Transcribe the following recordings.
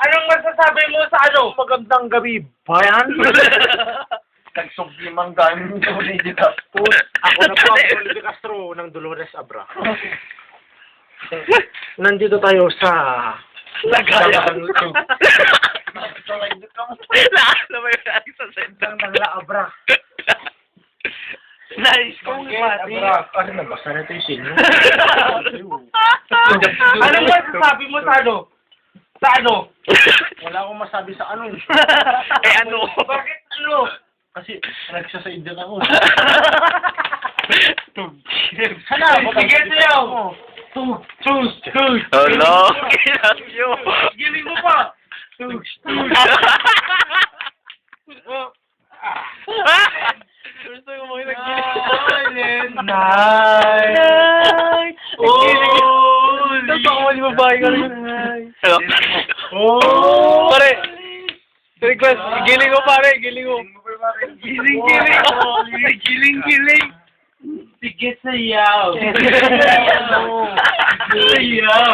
Anong masasabi mo sa ano? Magandang gabi, bayan. Nagsublimang dami ng Lady Castro. Ako na po ang Lady Castro ng Dolores Abra. Nandito tayo sa Lagayan. Naano mo yung sa sentang ng La Abra. Nice kong mati. Ano na ba? Sana ito yung sinyo. Anong masasabi mo sa ano? Sa ano? Wala akong masabi sa ano. Eh ano? Bakit ano? Kasi nagsasaid din ako. Sana, sige sa'yo. Choose. Hello? Kinap nyo. Giling mo pa. Gusto ko mo yung naggiling. Night. Oh! Totoo, di ba bahay ka rin? Hello? Oh! Pare! Request, giling mo pare, giling mo. Giling. Sige sayaw. Sayaw.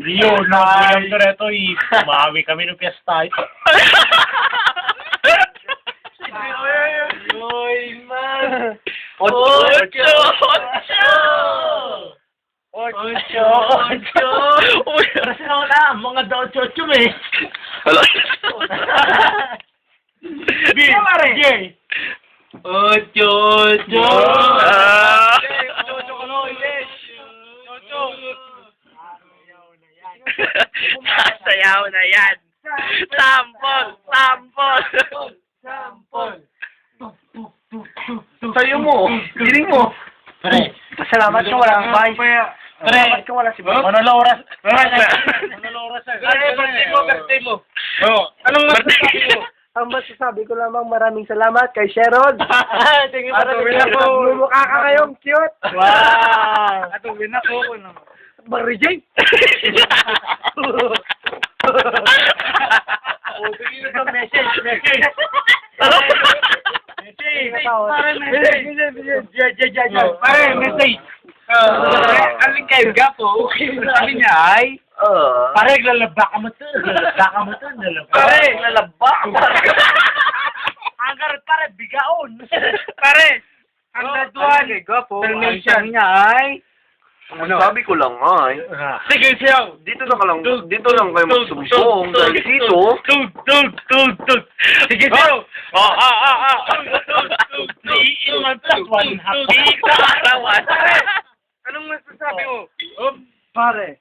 Rio, na bulang ka reto, umawi kami ng piyesta. Oy, man. Ocho! Kasi na, mga ocho eh. Hello? Pare. Ocho. Sayaw na yan. Sampol! Sayo mo, giling mo. Pare, Salamat ka walang bay. Salamat ka wala si Bay. Manoloras. Manoloras. birthday mo. Anong masasabi mo? Ang masasabi ko lamang maraming salamat kay Sherod. Tingin At mumukha ka ngayong cute. Wow! Atuwin ako. Marijay. Tingin ka message. Pare, message. Aling kayo gapo, sabi niya ay, pare, lalaba ka mo to. Pare, lalaba. Hanggar, pare, bigaon. Pare, hanggang duwan. Termination niya ay, Sabi ko lang ay, sige siyaw. dito lang kayo magsumbong dahil dito. Tug. Sige siyaw. Pare, anong masasabi mo? Pare.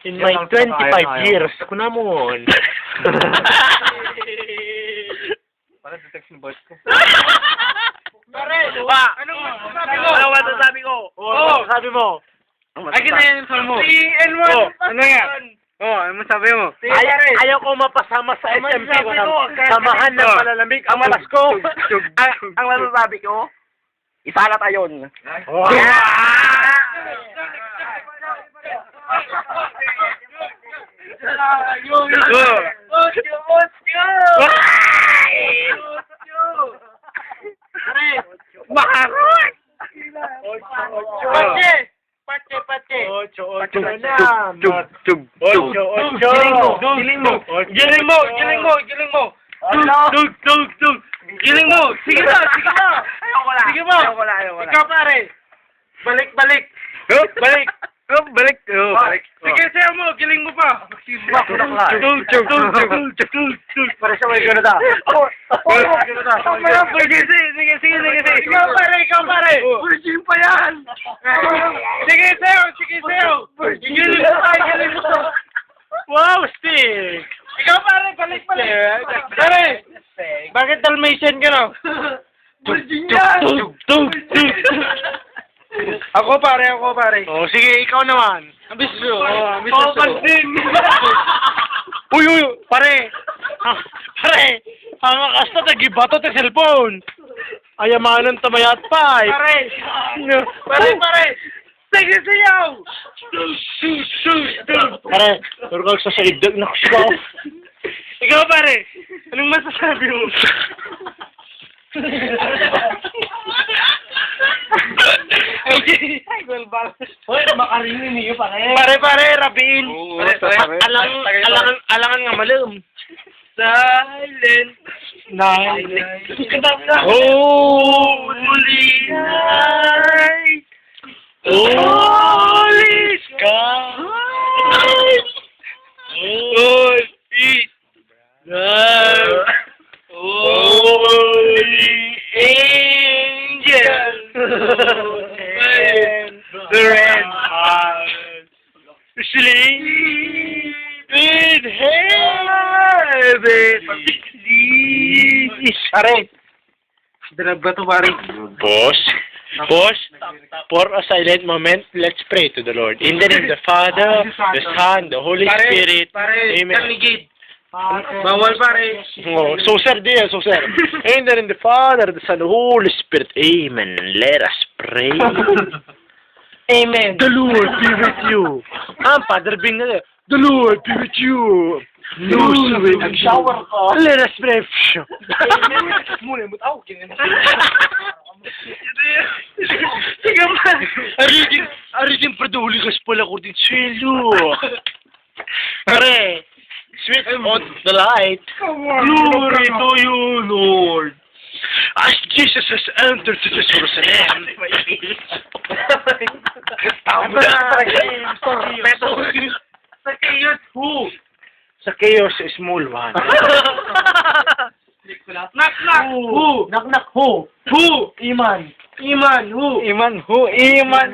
In my 25 years, kunamon. Para detection boys ko. Pare, anong masasabi mo? Ano masasabi ko? Sabi mo. Ay, kinayin mo. Si N1. Ano yan? Ano masabi mo? Ayaw ko mapasama sa SMP ko ng samahan ng malalamig ang Pasko. Ang masasabi ko, isalat ayon. Makarot! Pache! Ocho na. Giling mo! Giling mo! Sige na! Ayoko na. Ikaw pare! Balik! Sige sa'yo mo! Giling mo pa! Para sa may gano'n ta. Sige! Ikaw pare! Virgin pa yan! Sige sa'yo! Giling mo! Wow, stick! Ikaw pare! Balik! Pare! Bakit Dalmatian ka no? Virgin yan! Ako pare. Oh, sige, ikaw naman. Ambis mo. Uy, pare. Pare, ang akasta tagibato ta cellphone. Ayamanan tamayat pa. Pare! Sige siyaw! Pare, pero kag sa idag na ko. Ikaw pare! Anong masasabi mo? Ay, Hoy, makarinin niyo pare. Pare, rabiin. Oo, pare. Alangan nga malum. Silent Night. Holy night. Holy sky. Holy love. Holy angel. The red heart. Sleep in heaven. Pare. Drag ba to pare? Boss, for a silent moment, let's pray to the Lord. In the name of the Father, the Son, the Holy Spirit. Amen. Bawal pare. Oh, so sir, so sir. In the name of the Father, the Son, the Holy Spirit. Amen. Let us pray. Amen. The Lord be with you. Father Bing na there. The Lord be with you. Nag-shower ka. Let us pray. Muna, ba't ako ganyan? Sige man. Aritin pa daw ligas pala ko din swelo. Pare, switch on the light. Glory to you, Lord. As Jesus has entered to this Jerusalem. Sa chaos, small one. Knock, who? Knock, who? Who? Iman. Who? Iman, who? Iman.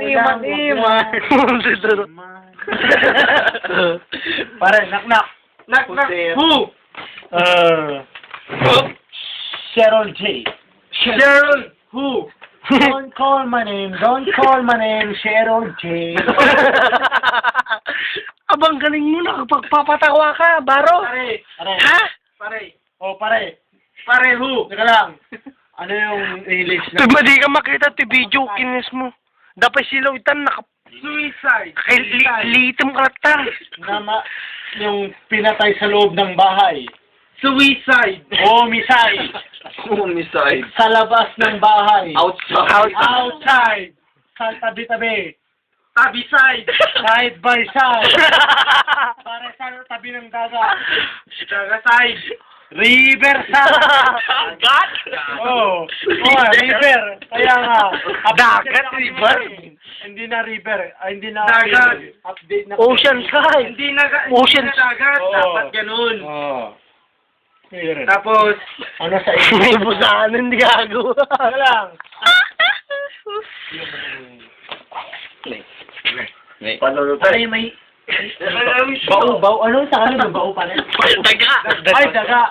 Pare, knock. Who? Cheryl J. Cheryl, who? Don't call my name, Cheryl J. Abang galing mo, nakapagpapatawa ka, Baro. Pare. Ha? Pare. Oh, pare. Pare, who? Teka lang. Ano yung English na? Di ka makita, video, kinis mo. Dapat silaw itan, Suicide. liitam karata. Yung pinatay sa loob ng bahay. Suicide. Homicide. Sa labas ng bahay. Outside. Sa tabi-tabi. Tabi-side. Side by side. Para sa tabi ng dagat. Dagat-side. River side. Dagat? Oh, river. Kaya nga. Dagat, river? Hindi na river. Hindi na Dagat. river. Update na. Ocean side. Hindi na Ocean. dagat. Oo. Dapat ganun. Oh. Tapos, Ano sa inyo? May busahan, hindi gagawa. Ano lang? Ay, may... Bau. Ano sa kanila? Bau pa rin? Daga. Ay, daga.